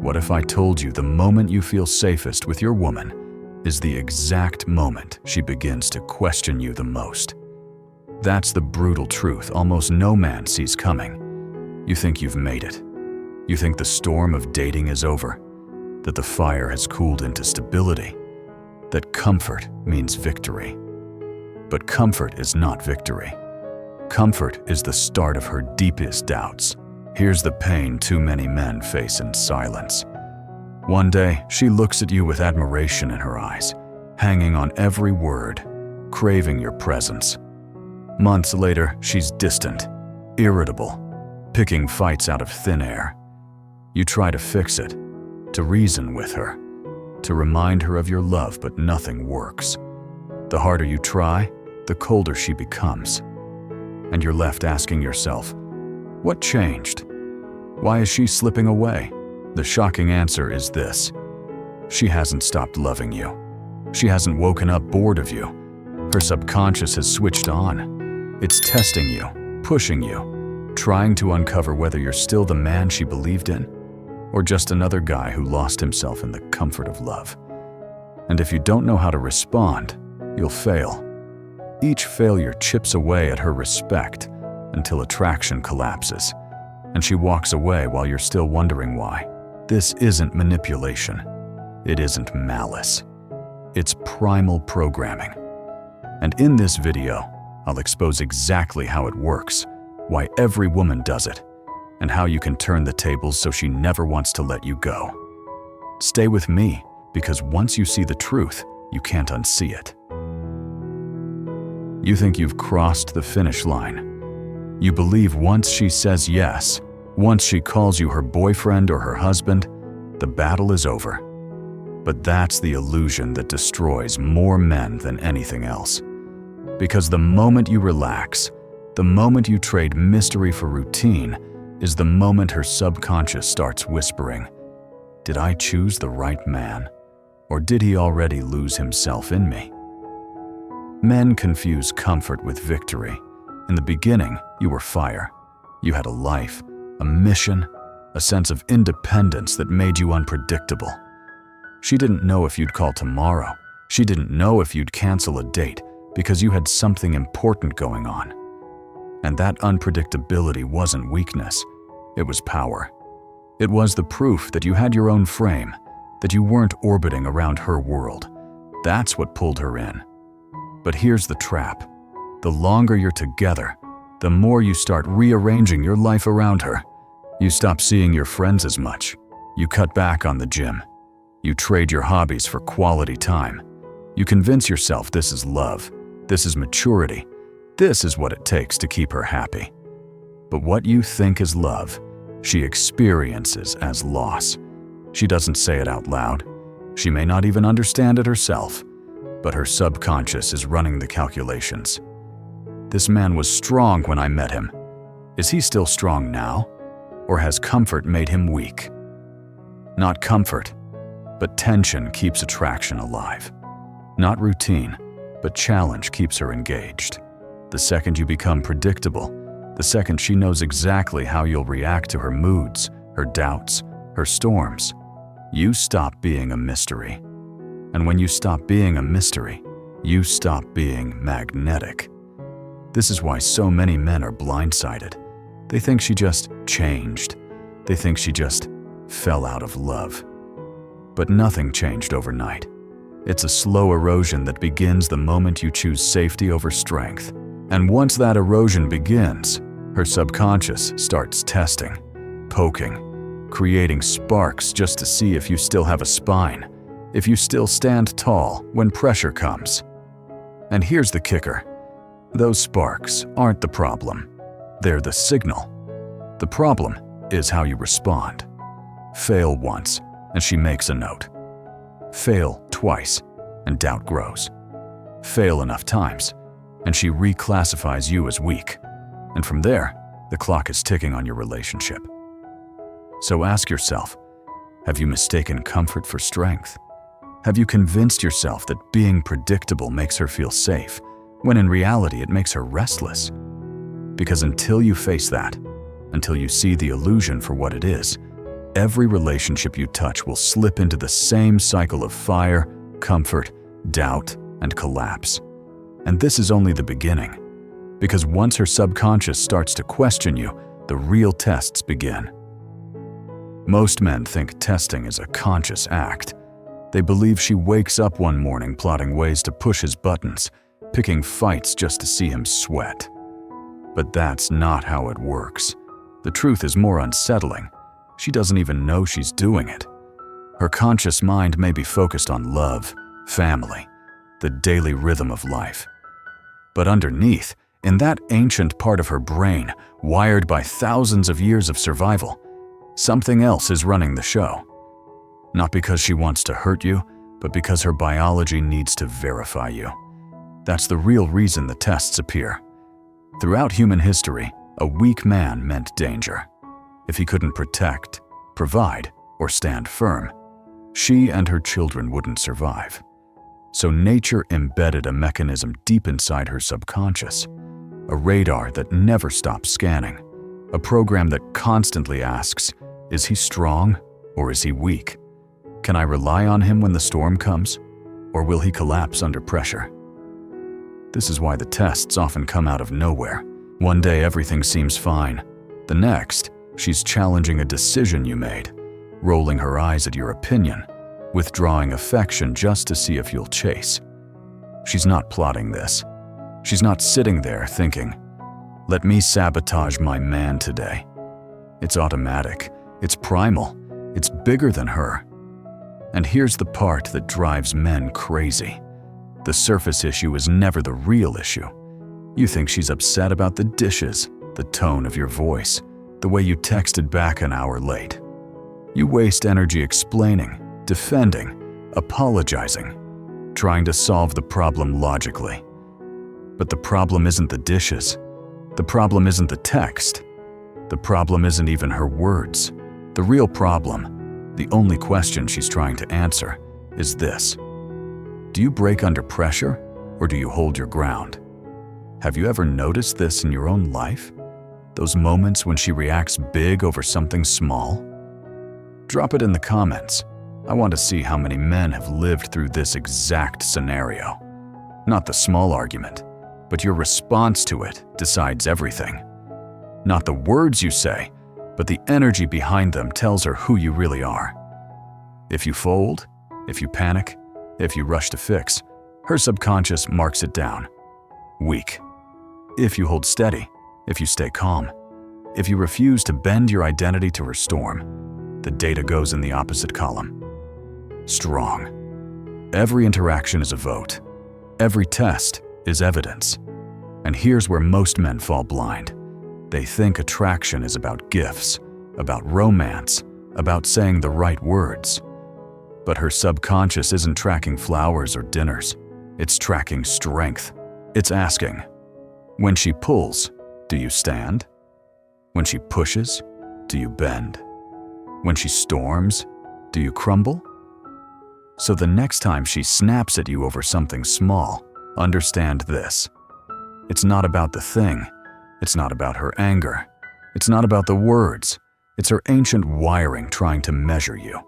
What if I told you the moment you feel safest with your woman is the exact moment she begins to question you the most? That's the brutal truth almost no man sees coming. You think you've made it. You think the storm of dating is over, that the fire has cooled into stability, that comfort means victory. But comfort is not victory. Comfort is the start of her deepest doubts. Here's the pain too many men face in silence. One day, she looks at you with admiration in her eyes, hanging on every word, craving your presence. Months later, she's distant, irritable, picking fights out of thin air. You try to fix it, to reason with her, to remind her of your love, but nothing works. The harder you try, the colder she becomes. And you're left asking yourself, what changed? Why is she slipping away? The shocking answer is this: she hasn't stopped loving you. She hasn't woken up bored of you. Her subconscious has switched on. It's testing you, pushing you, trying to uncover whether you're still the man she believed in, or just another guy who lost himself in the comfort of love. And if you don't know how to respond, you'll fail. Each failure chips away at her respect until attraction collapses, and she walks away while you're still wondering why. This isn't manipulation. It isn't malice. It's primal programming. And in this video, I'll expose exactly how it works, why every woman does it, and how you can turn the tables so she never wants to let you go. Stay with me, because once you see the truth, you can't unsee it. You think you've crossed the finish line. You believe once she says yes, once she calls you her boyfriend or her husband, the battle is over. But that's the illusion that destroys more men than anything else. Because the moment you relax, the moment you trade mystery for routine, is the moment her subconscious starts whispering, "Did I choose the right man? Or did he already lose himself in me?" Men confuse comfort with victory. In the beginning, you were fire. You had a life, a mission, a sense of independence that made you unpredictable. She didn't know if you'd call tomorrow. She didn't know if you'd cancel a date because you had something important going on. And that unpredictability wasn't weakness. It was power. It was the proof that you had your own frame, that you weren't orbiting around her world. That's what pulled her in. But here's the trap. The longer you're together, the more you start rearranging your life around her. You stop seeing your friends as much. You cut back on the gym. You trade your hobbies for quality time. You convince yourself this is love. This is maturity. This is what it takes to keep her happy. But what you think is love, she experiences as loss. She doesn't say it out loud. She may not even understand it herself. But her subconscious is running the calculations. This man was strong when I met him. Is he still strong now? Or has comfort made him weak? Not comfort, but tension keeps attraction alive. Not routine, but challenge keeps her engaged. The second you become predictable, the second she knows exactly how you'll react to her moods, her doubts, her storms, you stop being a mystery. And when you stop being a mystery, you stop being magnetic. This is why so many men are blindsided. They think she just changed. They think she just fell out of love. But nothing changed overnight. It's a slow erosion that begins the moment you choose safety over strength. And once that erosion begins, her subconscious starts testing, poking, creating sparks just to see if you still have a spine, if you still stand tall when pressure comes. And here's the kicker. Those sparks aren't the problem. They're the signal. The problem is how you respond. Fail once, and she makes a note. Fail twice, and doubt grows. Fail enough times, and she reclassifies you as weak. And from there, the clock is ticking on your relationship. So ask yourself, have you mistaken comfort for strength? Have you convinced yourself that being predictable makes her feel safe, when in reality it makes her restless? Because until you face that, until you see the illusion for what it is, every relationship you touch will slip into the same cycle of fire, comfort, doubt, and collapse. And this is only the beginning, because once her subconscious starts to question you, the real tests begin. Most men think testing is a conscious act. They believe she wakes up one morning plotting ways to push his buttons, picking fights just to see him sweat. But that's not how it works. The truth is more unsettling. She doesn't even know she's doing it. Her conscious mind may be focused on love, family, the daily rhythm of life. But underneath, in that ancient part of her brain, wired by thousands of years of survival, something else is running the show. Not because she wants to hurt you, but because her biology needs to verify you. That's the real reason the tests appear. Throughout human history, a weak man meant danger. If he couldn't protect, provide, or stand firm, she and her children wouldn't survive. So nature embedded a mechanism deep inside her subconscious, a radar that never stops scanning, a program that constantly asks, is he strong or is he weak? Can I rely on him when the storm comes, or will he collapse under pressure? This is why the tests often come out of nowhere. One day everything seems fine. The next, she's challenging a decision you made, rolling her eyes at your opinion, withdrawing affection just to see if you'll chase. She's not plotting this. She's not sitting there thinking, let me sabotage my man today. It's automatic. It's primal. It's bigger than her. And here's the part that drives men crazy. The surface issue is never the real issue. You think she's upset about the dishes, the tone of your voice, the way you texted back an hour late. You waste energy explaining, defending, apologizing, trying to solve the problem logically. But the problem isn't the dishes. The problem isn't the text. The problem isn't even her words. The real problem, the only question she's trying to answer, is this. Do you break under pressure, or do you hold your ground? Have you ever noticed this in your own life? Those moments when she reacts big over something small? Drop it in the comments. I want to see how many men have lived through this exact scenario. Not the small argument, but your response to it decides everything. Not the words you say, but the energy behind them tells her who you really are. If you fold, if you panic, if you rush to fix, her subconscious marks it down. Weak. If you hold steady, if you stay calm, if you refuse to bend your identity to her storm, the data goes in the opposite column. Strong. Every interaction is a vote. Every test is evidence. And here's where most men fall blind. They think attraction is about gifts, about romance, about saying the right words. But her subconscious isn't tracking flowers or dinners. It's tracking strength. It's asking, when she pulls, do you stand? When she pushes, do you bend? When she storms, do you crumble? So the next time she snaps at you over something small, understand this. It's not about the thing. It's not about her anger. It's not about the words. It's her ancient wiring trying to measure you.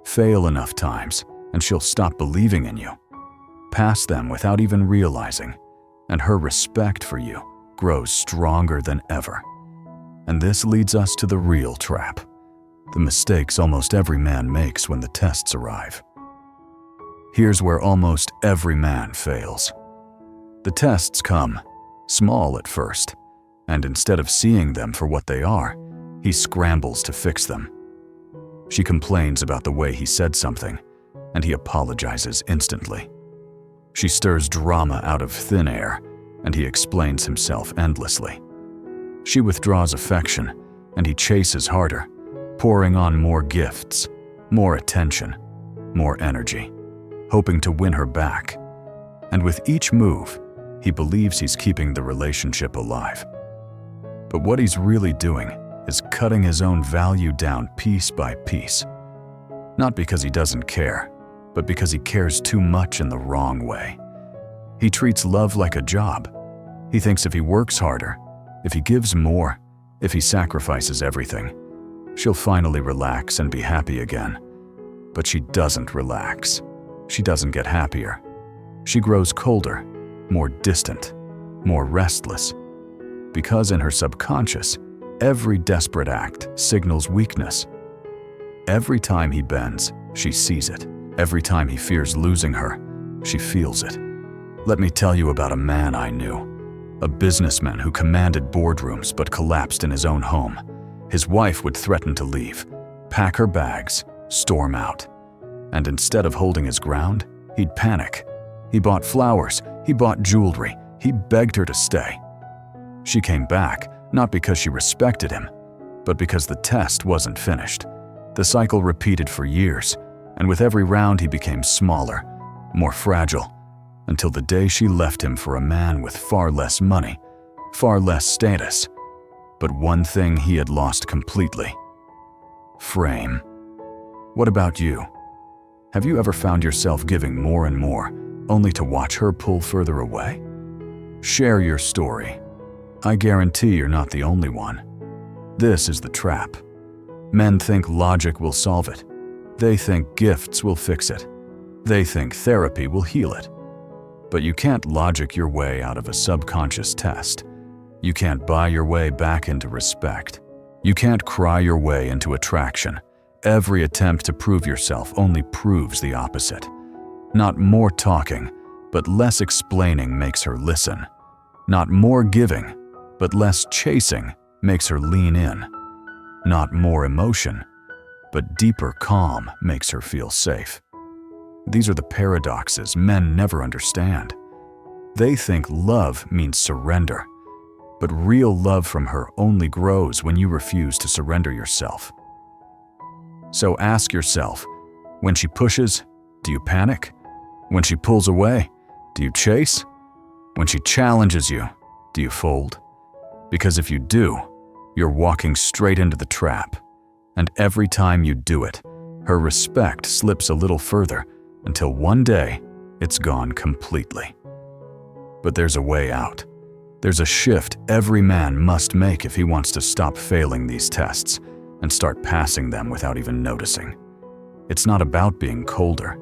Fail enough times, and she'll stop believing in you. Pass them without even realizing, and her respect for you grows stronger than ever. And this leads us to the real trap, the mistakes almost every man makes when the tests arrive. Here's where almost every man fails. The tests come, small at first, and instead of seeing them for what they are, he scrambles to fix them. She complains about the way he said something, and he apologizes instantly. She stirs drama out of thin air, and he explains himself endlessly. She withdraws affection, and he chases harder, pouring on more gifts, more attention, more energy, hoping to win her back. And with each move, he believes he's keeping the relationship alive. But what he's really doing is cutting his own value down piece by piece. Not because he doesn't care, but because he cares too much in the wrong way. He treats love like a job. He thinks if he works harder, if he gives more, if he sacrifices everything, she'll finally relax and be happy again. But she doesn't relax. She doesn't get happier. She grows colder, more distant, more restless. Because in her subconscious, every desperate act signals weakness. Every time he bends, she sees it. Every time he fears losing her, she feels it. Let me tell you about a man I knew. A businessman who commanded boardrooms but collapsed in his own home. His wife would threaten to leave, pack her bags, storm out. And instead of holding his ground, he'd panic. He bought flowers, he bought jewelry, he begged her to stay. She came back, not because she respected him, but because the test wasn't finished. The cycle repeated for years, and with every round he became smaller, more fragile, until the day she left him for a man with far less money, far less status, but one thing he had lost completely: frame. What about you? Have you ever found yourself giving more and more, only to watch her pull further away? Share your story. I guarantee you're not the only one. This is the trap. Men think logic will solve it. They think gifts will fix it. They think therapy will heal it. But you can't logic your way out of a subconscious test. You can't buy your way back into respect. You can't cry your way into attraction. Every attempt to prove yourself only proves the opposite. Not more talking, but less explaining makes her listen. Not more giving, but less chasing makes her lean in. Not more emotion, but deeper calm makes her feel safe. These are the paradoxes men never understand. They think love means surrender, but real love from her only grows when you refuse to surrender yourself. So ask yourself, when she pushes, do you panic? When she pulls away, do you chase? When she challenges you, do you fold? Because if you do, you're walking straight into the trap. And every time you do it, her respect slips a little further until one day it's gone completely. But there's a way out. There's a shift every man must make if he wants to stop failing these tests and start passing them without even noticing. It's not about being colder.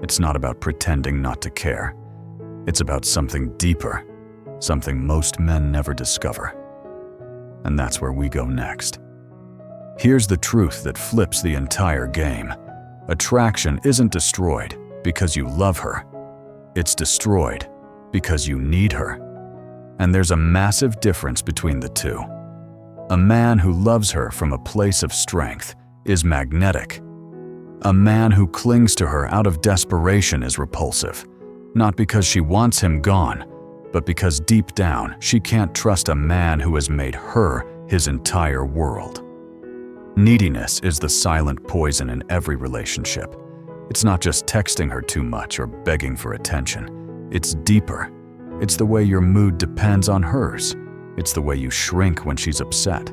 It's not about pretending not to care. It's about something deeper, something most men never discover. And that's where we go next. Here's the truth that flips the entire game. Attraction isn't destroyed because you love her. It's destroyed because you need her. And there's a massive difference between the two. A man who loves her from a place of strength is magnetic. A man who clings to her out of desperation is repulsive, not because she wants him gone, but because deep down she can't trust a man who has made her his entire world. Neediness is the silent poison in every relationship. It's not just texting her too much or begging for attention. It's deeper. It's the way your mood depends on hers. It's the way you shrink when she's upset.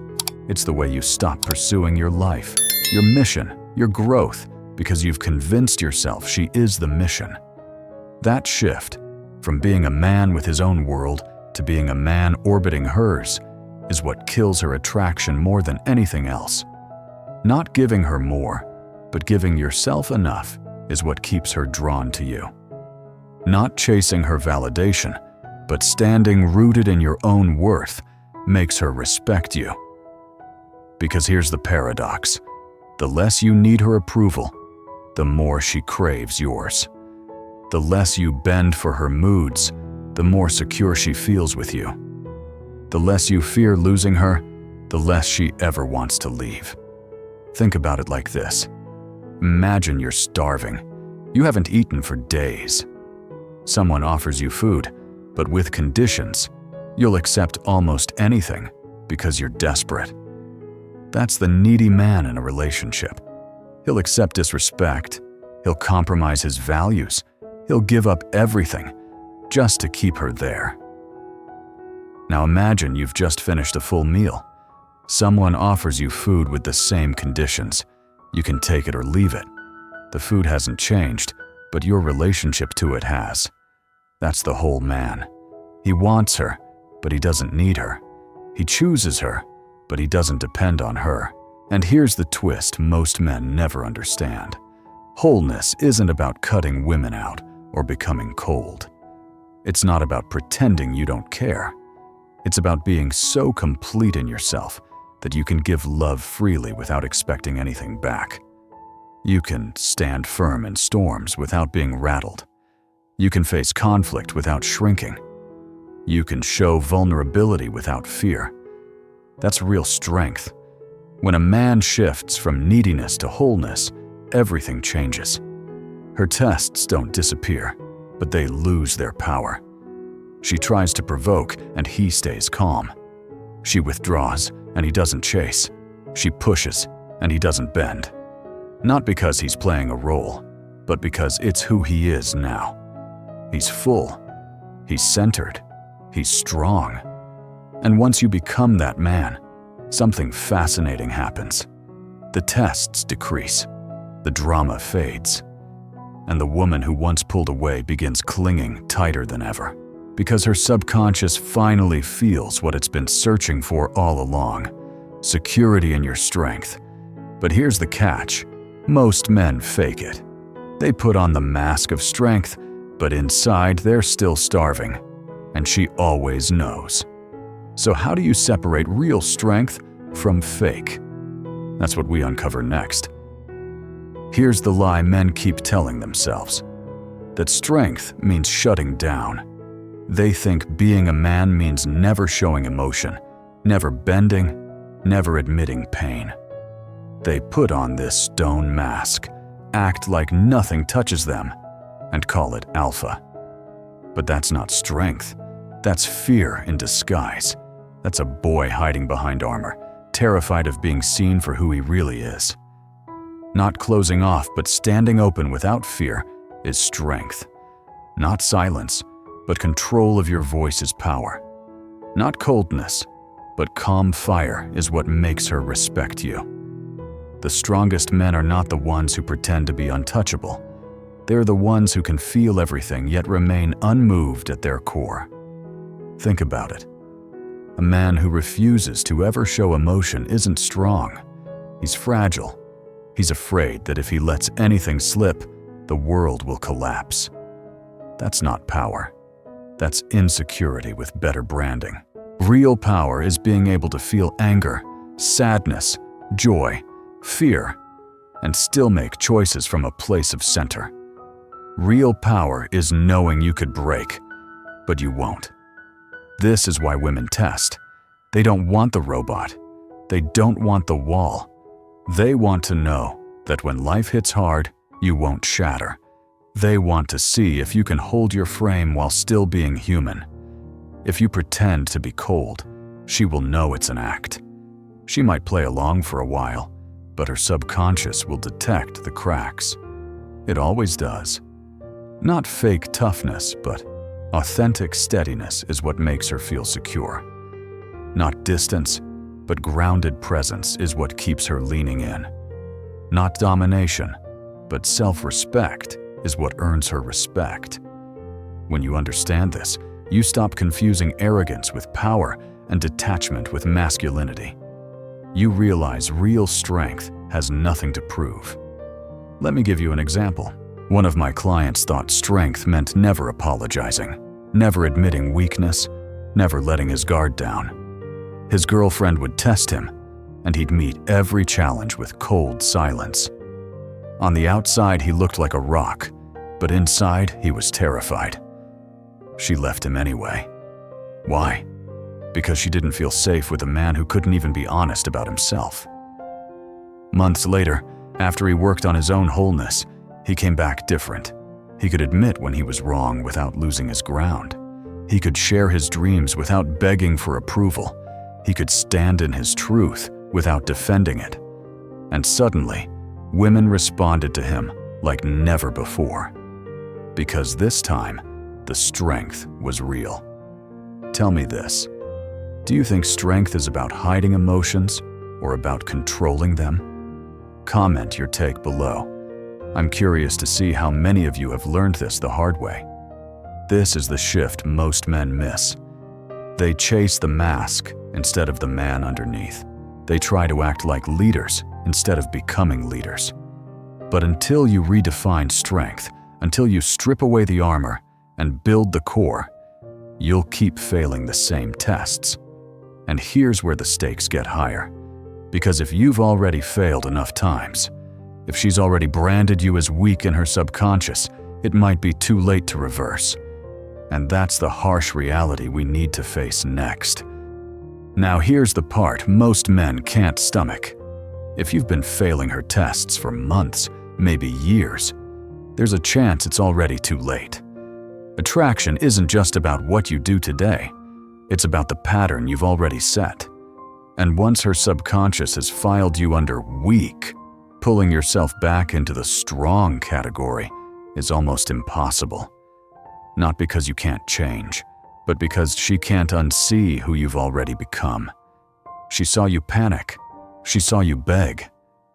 It's the way you stop pursuing your life, your mission, your growth, because you've convinced yourself she is the mission. That shift, from being a man with his own world to being a man orbiting hers, is what kills her attraction more than anything else. Not giving her more, but giving yourself enough is what keeps her drawn to you. Not chasing her validation, but standing rooted in your own worth makes her respect you. Because here's the paradox. The less you need her approval, the more she craves yours. The less you bend for her moods, the more secure she feels with you. The less you fear losing her, the less she ever wants to leave. Think about it like this. Imagine you're starving. You haven't eaten for days. Someone offers you food, but with conditions. You'll accept almost anything because you're desperate. That's the needy man in a relationship. He'll accept disrespect. He'll compromise his values. He'll give up everything just to keep her there. Now imagine you've just finished a full meal. Someone offers you food with the same conditions. You can take it or leave it. The food hasn't changed, but your relationship to it has. That's the whole man. He wants her, but he doesn't need her. He chooses her, but he doesn't depend on her. And here's the twist most men never understand. Wholeness isn't about cutting women out or becoming cold. It's not about pretending you don't care. It's about being so complete in yourself that you can give love freely without expecting anything back. You can stand firm in storms without being rattled. You can face conflict without shrinking. You can show vulnerability without fear. That's real strength. When a man shifts from neediness to wholeness, everything changes. Her tests don't disappear, but they lose their power. She tries to provoke, and he stays calm. She withdraws, and he doesn't chase. She pushes, and he doesn't bend. Not because he's playing a role, but because it's who he is now. He's full. He's centered. He's strong. And once you become that man, something fascinating happens. The tests decrease. The drama fades. And the woman who once pulled away begins clinging tighter than ever, because her subconscious finally feels what it's been searching for all along: security in your strength. But here's the catch. Most men fake it. They put on the mask of strength, but inside they're still starving. And she always knows. So how do you separate real strength from fake? That's what we uncover next. Here's the lie men keep telling themselves: that strength means shutting down. They think being a man means never showing emotion, never bending, never admitting pain. They put on this stone mask, act like nothing touches them, and call it alpha. But that's not strength. That's fear in disguise. That's a boy hiding behind armor, terrified of being seen for who he really is. Not closing off, but standing open without fear is strength. Not silence, but control of your voice is power. Not coldness, but calm fire is what makes her respect you. The strongest men are not the ones who pretend to be untouchable. They're the ones who can feel everything yet remain unmoved at their core. Think about it. A man who refuses to ever show emotion isn't strong. He's fragile. He's afraid that if he lets anything slip, the world will collapse. That's not power. That's insecurity with better branding. Real power is being able to feel anger, sadness, joy, fear, and still make choices from a place of center. Real power is knowing you could break, but you won't. This is why women test. They don't want the robot. They don't want the wall. They want to know that when life hits hard, you won't shatter. They want to see if you can hold your frame while still being human. If you pretend to be cold, she will know it's an act. She might play along for a while, but her subconscious will detect the cracks. It always does. Not fake toughness, but authentic steadiness is what makes her feel secure. Not distance, but grounded presence is what keeps her leaning in. Not domination, but self-respect is what earns her respect. When you understand this, you stop confusing arrogance with power and detachment with masculinity. You realize real strength has nothing to prove. Let me give you an example. One of my clients thought strength meant never apologizing, never admitting weakness, never letting his guard down. His girlfriend would test him, and he'd meet every challenge with cold silence. On the outside, he looked like a rock, but inside, he was terrified. She left him anyway. Why? Because she didn't feel safe with a man who couldn't even be honest about himself. Months later, after he worked on his own wholeness, he came back different. He could admit when he was wrong without losing his ground. He could share his dreams without begging for approval. He could stand in his truth without defending it. And suddenly, women responded to him like never before. Because this time, the strength was real. Tell me this. Do you think strength is about hiding emotions or about controlling them? Comment your take below. I'm curious to see how many of you have learned this the hard way. This is the shift most men miss. They chase the mask instead of the man underneath. They try to act like leaders instead of becoming leaders. But until you redefine strength, until you strip away the armor and build the core, you'll keep failing the same tests. And here's where the stakes get higher. Because if you've already failed enough times, if she's already branded you as weak in her subconscious, it might be too late to reverse. And that's the harsh reality we need to face next. Now here's the part most men can't stomach. If you've been failing her tests for months, maybe years, there's a chance it's already too late. Attraction isn't just about what you do today. It's about the pattern you've already set. And once her subconscious has filed you under weak, pulling yourself back into the strong category is almost impossible. Not because you can't change, but because she can't unsee who you've already become. She saw you panic. She saw you beg.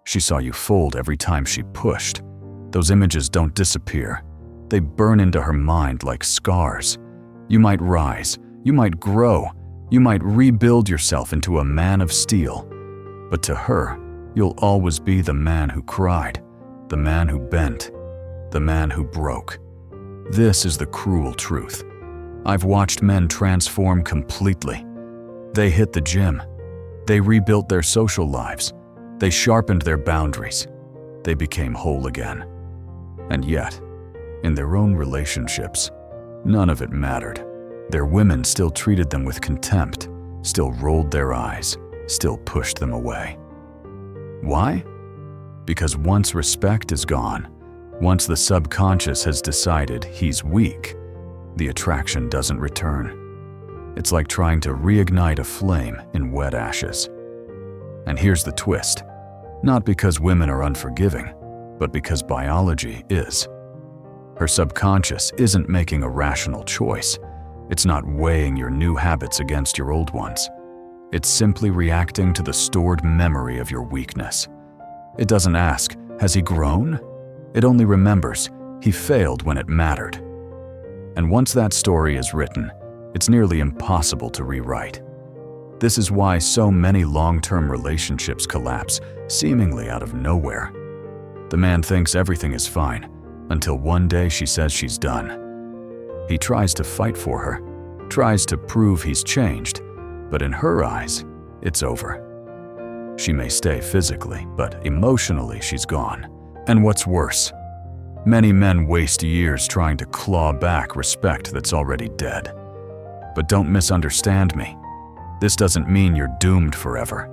She saw you fold every time she pushed. Those images don't disappear. They burn into her mind like scars. You might rise. You might grow. You might rebuild yourself into a man of steel. But to her, you'll always be the man who cried, the man who bent, the man who broke. This is the cruel truth. I've watched men transform completely. They hit the gym. They rebuilt their social lives. They sharpened their boundaries. They became whole again. And yet, in their own relationships, none of it mattered. Their women still treated them with contempt, still rolled their eyes, still pushed them away. Why? Because once respect is gone, once the subconscious has decided he's weak, the attraction doesn't return. It's like trying to reignite a flame in wet ashes. And here's the twist. Not because women are unforgiving, but because biology is. Her subconscious isn't making a rational choice. It's not weighing your new habits against your old ones. It's simply reacting to the stored memory of your weakness. It doesn't ask, has he grown? It only remembers, he failed when it mattered. And once that story is written, it's nearly impossible to rewrite. This is why so many long-term relationships collapse, seemingly out of nowhere. The man thinks everything is fine, until one day she says she's done. He tries to fight for her, tries to prove he's changed, but in her eyes, it's over. She may stay physically, but emotionally she's gone. And what's worse, many men waste years trying to claw back respect that's already dead. But don't misunderstand me. This doesn't mean you're doomed forever.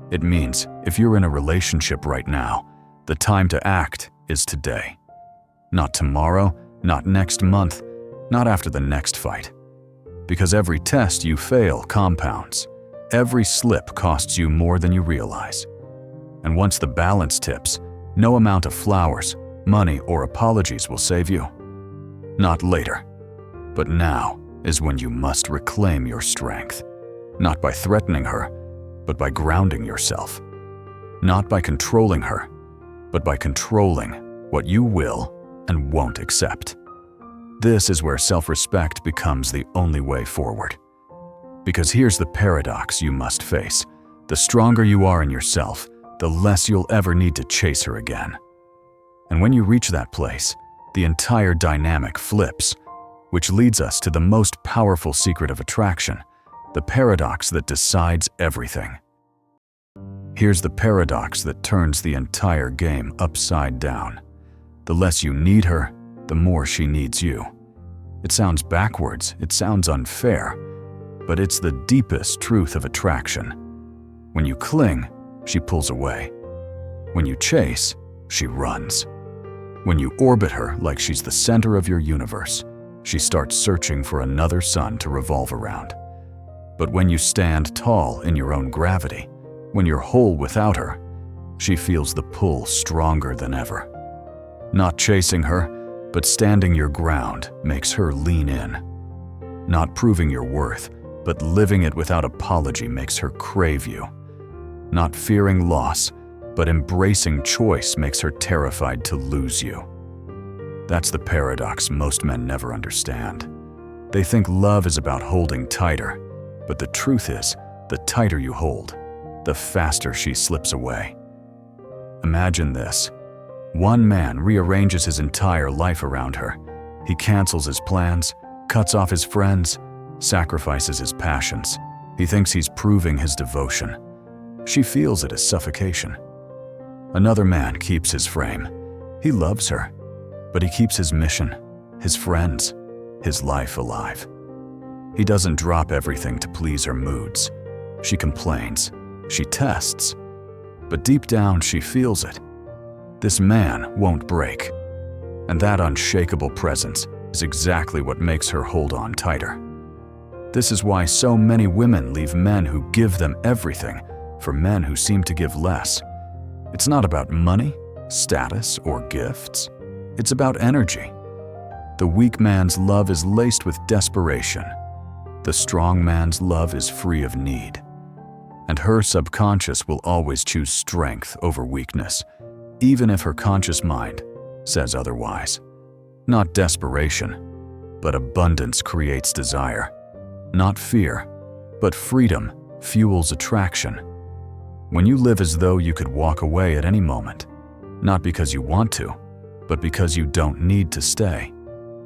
It means if you're in a relationship right now, the time to act is today. Not tomorrow, not next month, not after the next fight. Because every test you fail compounds. Every slip costs you more than you realize. And once the balance tips, no amount of flowers, money, or apologies will save you. Not later, but now is when you must reclaim your strength. Not by threatening her, but by grounding yourself. Not by controlling her, but by controlling what you will and won't accept. This is where self-respect becomes the only way forward. Because here's the paradox you must face. The stronger you are in yourself, the less you'll ever need to chase her again. And when you reach that place, the entire dynamic flips, which leads us to the most powerful secret of attraction, the paradox that decides everything. Here's the paradox that turns the entire game upside down. The less you need her, the more she needs you. It sounds backwards, it sounds unfair, but it's the deepest truth of attraction. When you cling, she pulls away. When you chase, she runs. When you orbit her like she's the center of your universe, she starts searching for another sun to revolve around. But when you stand tall in your own gravity, when you're whole without her, she feels the pull stronger than ever. Not chasing her, but standing your ground makes her lean in. Not proving your worth, but living it without apology makes her crave you. Not fearing loss, but embracing choice makes her terrified to lose you. That's the paradox most men never understand. They think love is about holding tighter, but the truth is, the tighter you hold, the faster she slips away. Imagine this. One man rearranges his entire life around her. He cancels his plans, cuts off his friends, sacrifices his passions. He thinks he's proving his devotion. She feels it as suffocation. Another man keeps his frame. He loves her, but he keeps his mission, his friends, his life alive. He doesn't drop everything to please her moods. She complains, she tests, but deep down she feels it. This man won't break, and that unshakable presence is exactly what makes her hold on tighter. This is why so many women leave men who give them everything for men who seem to give less. It's not about money, status, or gifts. It's about energy. The weak man's love is laced with desperation. The strong man's love is free of need. And her subconscious will always choose strength over weakness, even if her conscious mind says otherwise. Not desperation, but abundance creates desire. Not fear, but freedom fuels attraction. When you live as though you could walk away at any moment, not because you want to, but because you don't need to stay,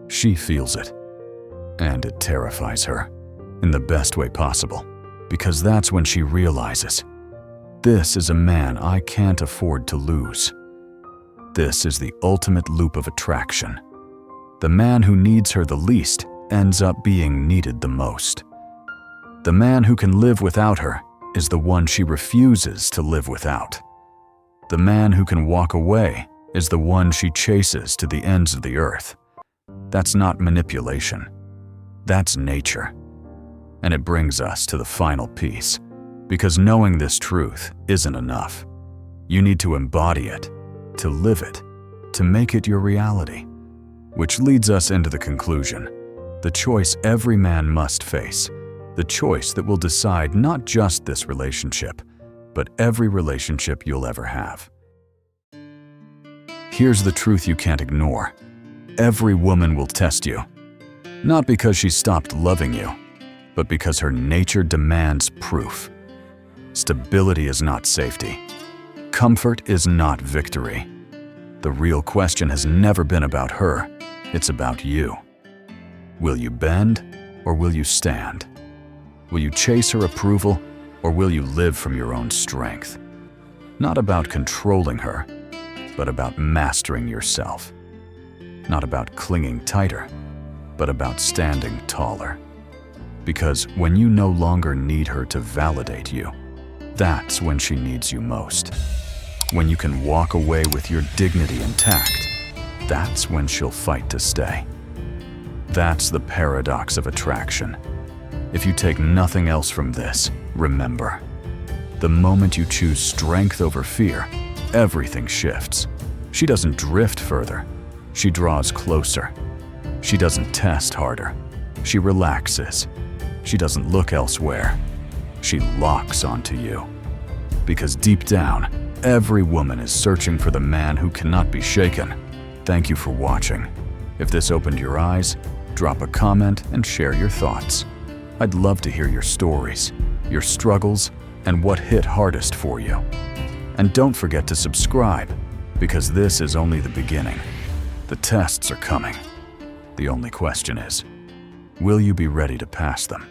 she feels it. And it terrifies her, in the best way possible, because that's when she realizes, this is a man I can't afford to lose. This is the ultimate loop of attraction. The man who needs her the least ends up being needed the most. The man who can live without her is the one she refuses to live without. The man who can walk away is the one she chases to the ends of the earth. That's not manipulation. That's nature. And it brings us to the final piece, because knowing this truth isn't enough. You need to embody it, to live it, to make it your reality. Which leads us into the conclusion, the choice every man must face, the choice that will decide not just this relationship, but every relationship you'll ever have. Here's the truth you can't ignore. Every woman will test you, not because she stopped loving you, but because her nature demands proof. Stability is not safety. Comfort is not victory. The real question has never been about her, it's about you. Will you bend or will you stand? Will you chase her approval or will you live from your own strength? Not about controlling her, but about mastering yourself. Not about clinging tighter, but about standing taller. Because when you no longer need her to validate you, that's when she needs you most. When you can walk away with your dignity intact, that's when she'll fight to stay. That's the paradox of attraction. If you take nothing else from this, remember, the moment you choose strength over fear, everything shifts. She doesn't drift further, she draws closer. She doesn't test harder, she relaxes. She doesn't look elsewhere, she locks onto you. Because deep down, every woman is searching for the man who cannot be shaken. Thank you for watching. If this opened your eyes, drop a comment and share your thoughts. I'd love to hear your stories, your struggles, and what hit hardest for you. And don't forget to subscribe, because this is only the beginning. The tests are coming. The only question is, will you be ready to pass them?